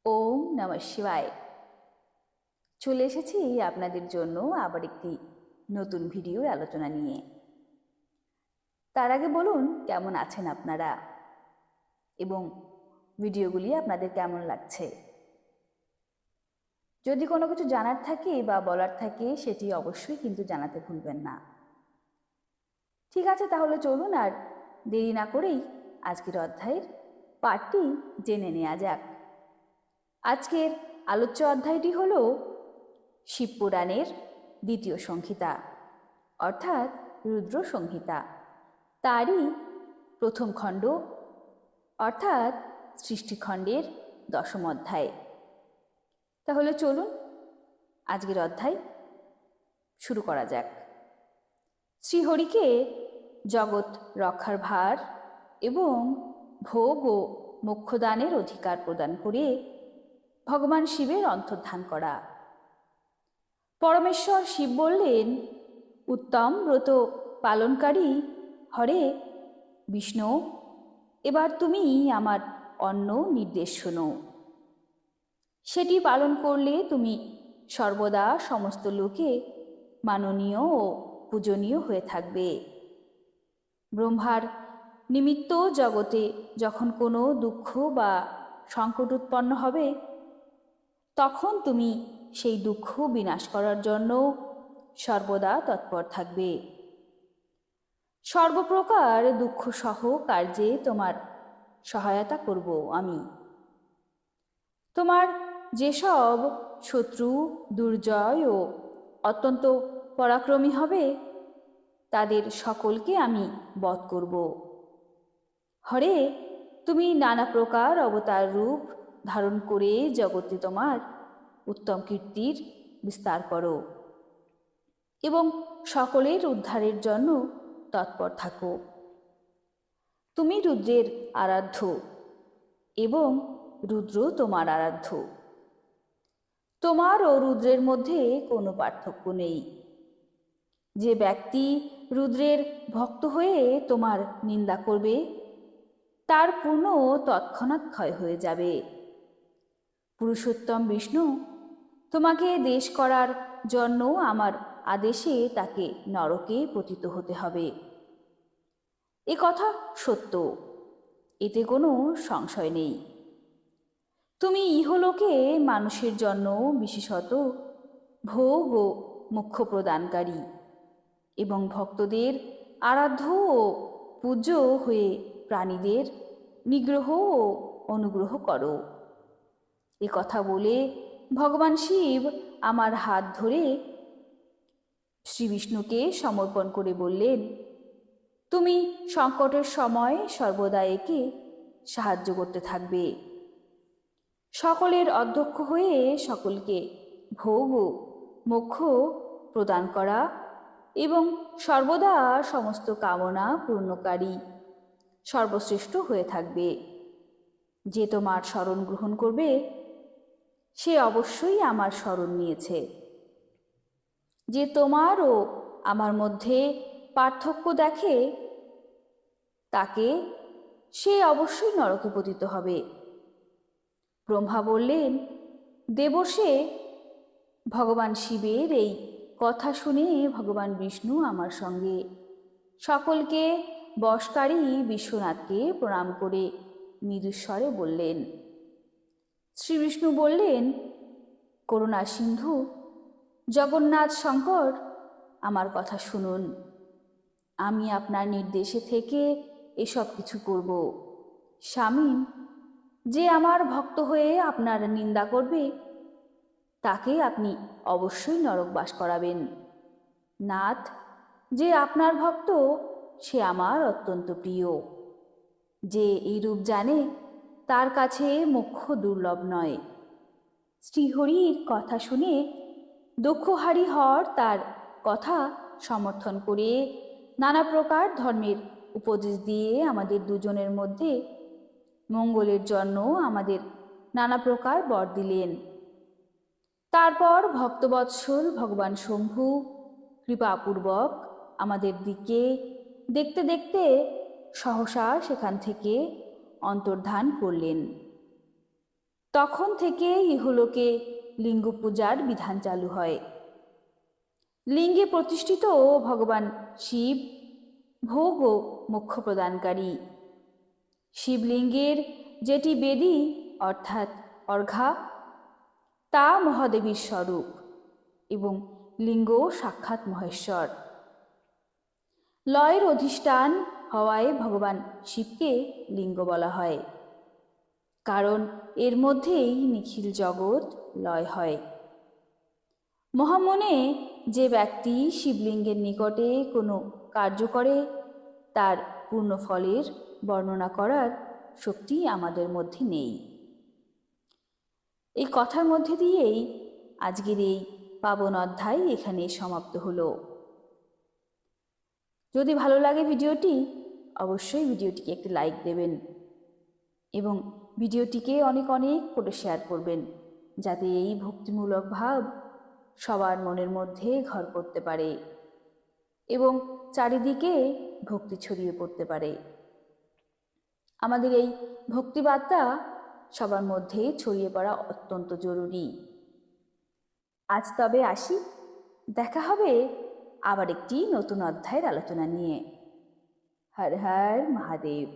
ওম নমঃ শিবায়। চলে এসেছি আপনাদের জন্য আবার একটি নতুন ভিডিওর আলোচনা নিয়ে। তার আগে বলুন কেমন আছেন আপনারা এবং ভিডিওগুলি আপনাদের কেমন লাগছে। যদি কোনো কিছু জানার থাকে বা বলার থাকে সেটি অবশ্যই কিন্তু জানাতে ভুলবেন না। ঠিক আছে, তাহলে চলুন আর দেরি না করেই আজকের অধ্যায়ের পাঠটি জেনে নেওয়া যাক। আজকের আলোচ্য অধ্যায়টি হল শিবপুরাণের দ্বিতীয় সংহিতা অর্থাৎ রুদ্র সংহিতা, তারই প্রথম খণ্ড অর্থাৎ সৃষ্টিখণ্ডের দশম অধ্যায়। তাহলে চলুন আজকের অধ্যায় শুরু করা যাক। শ্রীহরিকে জগৎ রক্ষার ভার এবং ভোগ ও মোক্ষদানের অধিকার প্রদান করে ভগবান শিবের অন্তর্ধান করা। পরমেশ্বর শিব বললেন, উত্তম ব্রত পালনকারী হরে বিষ্ণু, এবার তুমি আমার অন্য নির্দেশ শোনো। সেটি পালন করলে তুমি সর্বদা সমস্ত লোকে মাননীয় ও পূজনীয় হয়ে থাকবে। ব্রহ্মার নিমিত্ত জগতে যখন কোনো দুঃখ বা সংকট উৎপন্ন হবে, তখন তুমি সেই দুঃখ বিনাশ করার জন্য সর্বদা তৎপর থাকবে। সর্বপ্রকার দুঃখ সহ কার্যে তোমার সহায়তা করব আমি। তোমার যেসব শত্রু দুর্জয় ও অত্যন্ত পরাক্রমী হবে, তাদের সকলকে আমি বধ করব। হরে, তুমি নানা প্রকার অবতার রূপ ধারণ করে জগতে তোমার উত্তম কীর্তির বিস্তার করো এবং সকলের উদ্ধারের জন্য তৎপর থাকো। তুমি রুদ্রের আরাধ্য এবং রুদ্র তোমার আরাধ্য। তোমার ও রুদ্রের মধ্যে কোনো পার্থক্য নেই। যে ব্যক্তি রুদ্রের ভক্ত হয়ে তোমার নিন্দা করবে, তার পূর্ণ তৎক্ষণাৎ ক্ষয় হয়ে যাবে। পুরুষোত্তম বিষ্ণু তোমাকে দেশ করার জন্য আমার আদেশে তাকে নরকে পতিত হতে হবে। এ কথা সত্য, এতে কোনো সংশয় নেই। তুমি ইহলোকে মানুষের জন্য বিশেষত ভোগ ও মোক্ষ প্রদানকারী এবং ভক্তদের আরাধ্য ও পূজ্য হয়ে প্রাণীদের নিগ্রহ ও অনুগ্রহ করো। এ কথা বলে ভগবান শিব আমার হাত ধরে শ্রীবিষ্ণুকে সমর্পণ করে বললেন, তুমি সংকটের সময় সর্বদা একে সাহায্য করতে থাকবে। সকলের অধ্যক্ষ হয়ে সকলকে ভোগ ও মোক্ষ প্রদান করা এবং সর্বদা সমস্ত কামনা পূর্ণকারী সর্বশ্রেষ্ঠ হয়ে থাকবে। যে তোমার শরণ গ্রহণ করবে, সে অবশ্যই আমার শরণ নিয়েছে। যে তোমার ও আমার মধ্যে পার্থক্য দেখে, তাকে সে অবশ্যই নরকে পতিত হবে। ব্রহ্মা বললেন, দেবর্ষে ভগবান শিবের এই কথা শুনে ভগবান বিষ্ণু আমার সঙ্গে সকলকে বশকারী বিশ্বনাথকে প্রণাম করে মৃদুস্বরে বললেন। শ্রীবিষ্ণু বললেন, করুণা সিন্ধু জগন্নাথ শঙ্কর, আমার কথা শুনুন। আমি আপনার নির্দেশে থেকে এসব কিছু করব। স্বামী, যে আমার ভক্ত হয়ে আপনার নিন্দা করবে, তাকে আপনি অবশ্যই নরকবাস করাবেন। নাথ, যে আপনার ভক্ত, সে আমার অত্যন্ত প্রিয়। যে এই রূপ জানে, তার কাছে মোক্ষ দুর্লভ নয়। শ্রীহরির কথা শুনে দক্ষহারি হর তার কথা সমর্থন করে নানা প্রকার ধর্মের উপদেশ দিয়ে আমাদের দুজনের মধ্যে মঙ্গলের জন্য আমাদের নানা প্রকার বর দিলেন। তারপর ভক্তবৎসল ভগবান শম্ভু কৃপাপূর্বক আমাদের দিকে দেখতে দেখতে সহসা সেখান থেকে অন্তর্ধান করলেন। তখন থেকে ইহলোকে লিঙ্গ পূজার বিধান চালু হয়। লিঙ্গে প্রতিষ্ঠিত ভগবান শিব ভোগ ও মোক্ষ প্রদানকারী। শিবলিঙ্গের যেটি বেদী অর্থাৎ অর্ঘা, তা মহাদেবীর স্বরূপ এবং লিঙ্গ সাক্ষাৎ মহেশ্বর। লয়ের অধিষ্ঠান হওয়ায় ভগবান শিবকে লিঙ্গ বলা হয়, কারণ এর মধ্যেই নিখিল জগৎ লয় হয়। মহামনে যে ব্যক্তি শিবলিঙ্গের নিকটে কোনো কার্য করে, তার পূর্ণ ফলের বর্ণনা করার শক্তি আমাদের মধ্যে নেই। এই কথার মধ্যে দিয়েই আজকের এই পাবন অধ্যায় এখানে সমাপ্ত হলো। যদি ভালো লাগে ভিডিওটি, অবশ্যই ভিডিওটিকে একটি লাইক দেবেন এবং ভিডিওটিকে অনেক অনেক করে শেয়ার করবেন, যাতে এই ভক্তিমূলক ভাব সবার মনের মধ্যে ঘর করতে পারে এবং চারিদিকে ভক্তি ছড়িয়ে পড়তে পারে। আমাদের এই ভক্তিবার্তা সবার মধ্যে ছড়িয়ে পড়া অত্যন্ত জরুরি। আজ তবে আসি, দেখা হবে আবার একটি নতুন অধ্যায়ের আলোচনা নিয়ে। হর হর মহাদেব।